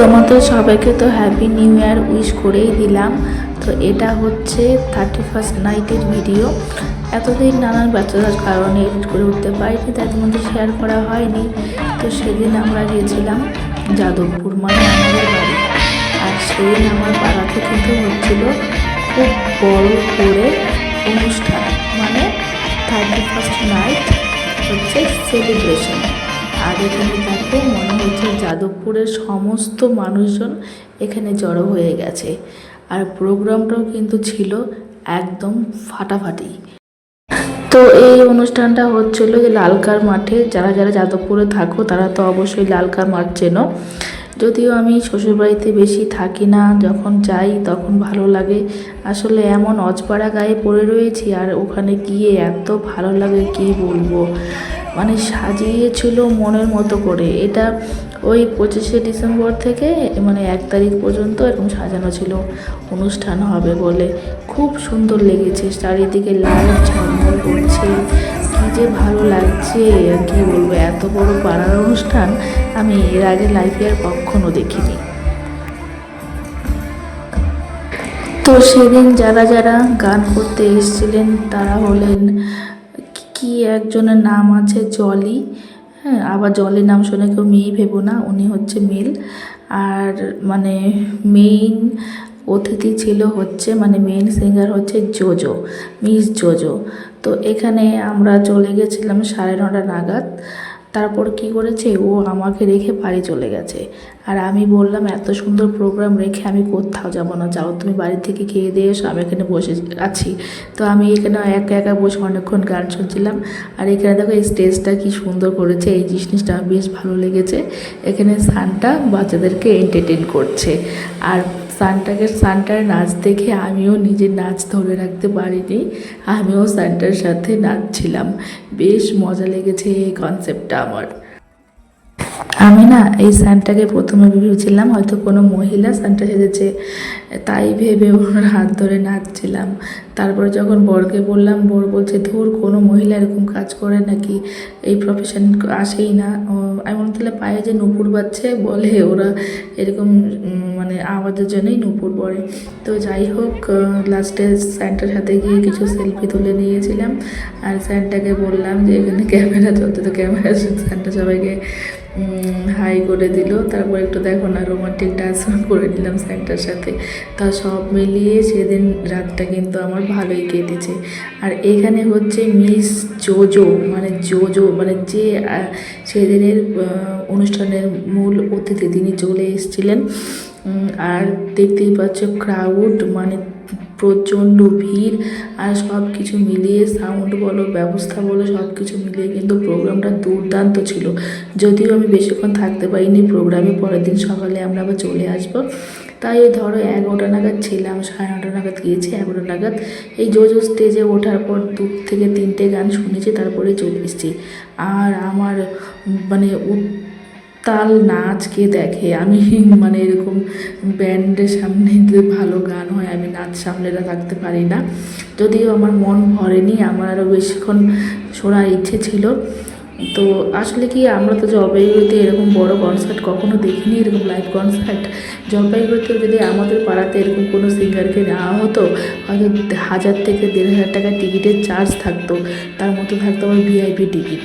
তোমাদের সবাইকে তো হ্যাপি নিউ ইয়ার উইশ করেই দিলাম। তো এটা হচ্ছে 31st নাইটের ভিডিও। এতদিন নানান ব্যস্ততার কারণে এডিট করে উঠতে পারিনি, তাই তোমাদের শেয়ার করা হয়নি। তো সেদিন আমরা গিয়েছিলাম যাদবপুর, মানে আমাদের বাড়ি। আর সেদিন আমার পাড়াতে কিন্তু হচ্ছিল খুব বড় করে অনুষ্ঠান, মানে 31st নাইট হচ্ছে সেলিব্রেশন। আর এখানে দেখো মনে হচ্ছে যাদবপুরের সমস্ত মানুষজন এখানে জড়ো হয়ে গেছে। আর প্রোগ্রামটাও কিন্তু ছিল একদম ফাটাফাটি। তো এই অনুষ্ঠানটা হচ্ছিল যে লালকার মাঠে। যারা যারা যাদবপুরে থাকো তারা তো অবশ্যই লালকার মাঠ চেনো। যদিও আমি শ্বশুরবাড়িতে বেশি থাকি না, যখন যাই তখন ভালো লাগে। আসলে এমন অজপাড়া গায়ে পড়ে রয়েছি, আর ওখানে গিয়ে এত ভালো লাগে কি বলবো। মানে সাজিয়েছিল মনের মতো করে। এটা ওই 25শে ডিসেম্বর থেকে মানে 1 তারিখ পর্যন্ত এরকম সাজানো ছিল অনুষ্ঠান হবে বলে। খুব সুন্দর লেগেছে, চারিদিকে লাইট ঝলমল করছে, কী যে ভালো লাগছে আর কি বলবো। এত বড় পাড়ার অনুষ্ঠান আমি এর আগে লাইফে আর কখনো দেখিনি। তো সেদিন যারা যারা গান করতে এসেছিলেন তারা হলেন কি একজনের নাম আছে জলি, হ্যাঁ, আবার জলের নাম শুনে কেউ মেয়ে ভেবো না, উনি হচ্ছে মেল। আর মানে মেইন অতিথি ছিল হচ্ছে মানে মেইন সিঙ্গার হচ্ছে জোজো, মিস জোজো। তো এখানে আমরা চলে গেছিলাম 9:30 নাগাদ। তারপর কি করেছে, ও আমাকে রেখে বাড়ি চলে গেছে। আর আমি বললাম এত সুন্দর প্রোগ্রাম রেখে আমি কোথাও যাব না, যাও তুমি বাড়ি থেকে খেয়ে দিয়ে এসো, আমি এখানে বসে আছি। তো আমি এখানে একা একা বসে অনেকক্ষণ গান শুনছিলাম। আর এখানে দেখো এই স্টেজটা কি সুন্দর করেছে, এই জিনিসটা বেশ ভালো লেগেছে। এখানে সান্টা বাচ্চাদেরকে এন্টারটেন করছে। আর সান্টার নাচ দেখে আমিও নিজের নাচ ধরে রাখতে পারিনি, আমিও সান্টার সাথে নাচছিলাম। বেশ মজা লেগেছে এই কনসেপ্টটা আমার। আমি না এই সান্টাকে প্রথমে ভেবেছিলাম হয়তো কোনো মহিলা সান্টা সেজেছে, তাই ভেবে ওর হাত ধরে নাচছিলাম। তারপরে যখন বরকে বললাম, বর বলছে ধুর কোনো মহিলা এরকম কাজ করে নাকি, এই প্রফেশন আসেই না। আমি মনে তাহলে পায়ে যে নুপুর বাজছে বলে ওরা এরকম মানে আওয়াজের জন্যই নুপুর পড়ে। তো যাই হোক, লাস্টে স্যান্টার সাথে গিয়ে কিছু সেলফি তুলে নিয়েছিলাম। আর স্যান্টাকে বললাম যে এখানে ক্যামেরা চলতে, তো ক্যামেরা স্যান্টা সবাইকে হাই করে দিল। তারপর একটু দেখো না রোমান্টিক ডান্স করে নিলাম স্যান্টার সাথে। তা সব মিলিয়ে সেদিন রাতটা কিন্তু আমার ভালোই কেটেছে। আর এখানে হচ্ছে মিস জোজো, মানে জোজো মানে যে সেদিনের অনুষ্ঠানের মূল অতিথি তিনি চলে এসেছিলেন। আর দেখতেই পাচ্ছ ক্রাউড, মানে প্রচণ্ড ভিড়। আর সব কিছু মিলিয়ে সাউন্ড বলো, ব্যবস্থা বলো, সব কিছু মিলিয়ে কিন্তু প্রোগ্রামটা দুর্দান্ত ছিল। যদিও আমি বেশিক্ষণ থাকতে পারিনি প্রোগ্রামে, পরের দিন সকালে আমরা আবার চলে আসবো। তাই ধরো 11টা নাগাদ ছিলাম, 9:30 নাগাদ গিয়েছি, 11 নাগাদ এই জোজো স্টেজে ওঠার পর 2 থেকে 3টে গান শুনেছি, তারপরে চলে এসেছি। আর আমার মানে তাল নাচকে দেখে আমি মানে এরকম ব্যান্ডের সামনে যে ভালো গান হয় আমি নাচ সামনে থাকতে পারি না। যদিও আমার মন ভরেনি, আমার আরও বেশিক্ষণ শোনার ইচ্ছে ছিল। তো আসলে কি আমরা তো জলপাইগুড়িতে এরকম বড় কনসার্ট কখনো দেখিনি, এরকম লাইভ কনসার্ট। জলপাইগুড়িতে যদি আমাদের পাড়াতে এরকম কোনো সিঙ্গারকে নেওয়া হতো, হয়তো 1000 থেকে 1500 টাকা টিকিটের চার্জ থাকতো, তার মতো থাকতো আমার ভিআইপি টিকিট।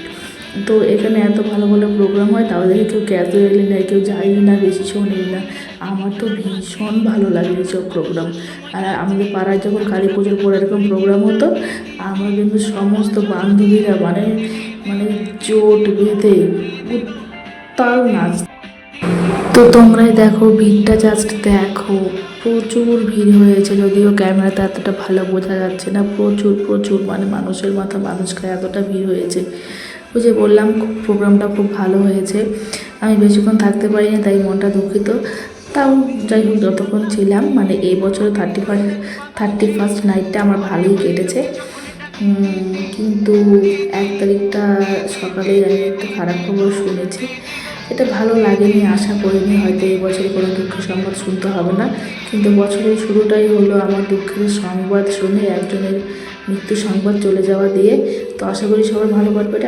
তো এখানে এত ভালো ভালো প্রোগ্রাম হয়, তাও দেখে কেউ ক্যাজুয়ালি নেয়, কেউ যায়ই না, বেশি শোনেই না। আমার তো ভীষণ ভালো লাগে এইসব প্রোগ্রাম। আর আমাদের পাড়ায় যখন কালী পুজোর পর এরকম প্রোগ্রাম হতো, আমরা কিন্তু সমস্ত বান্ধবীরা মানে মানে জোট বেঁধে উত্তাল নাচ। তো তোমরাই দেখো ভিড়টা, জাস্ট দেখো প্রচুর ভিড় হয়েছে। যদিও ক্যামেরাতে এতটা ভালো বোঝা যাচ্ছে না, প্রচুর প্রচুর মানে মানুষের মাথা মানুষ খায়, এতটা ভিড় হয়েছে। ওই যে বললাম প্রোগ্রামটা খুব ভালো হয়েছে। আমি বেশিক্ষণ থাকতে পারিনি, তাই মনটা দুঃখিত। তাও যাই হোক যতক্ষণ ছিলাম, মানে এই বছর 31st নাইটটা আমার ভালোই কেটেছে। কিন্তু 1 তারিখটা সকালেই আমি একটু খারাপ খবর শুনেছি। এটা ভালো লাগেনি, আশা করিনি হয়তো এই বছর কোনো দুঃখের সংবাদ শুনতে হবে না। কিন্তু বছরের শুরুটাই হলো আমার দুঃখের সংবাদ শুনে, একজনের মৃত্যু সংবাদ চলে যাওয়া দিয়ে। তো আশা করি সবাই ভালো কাটবে।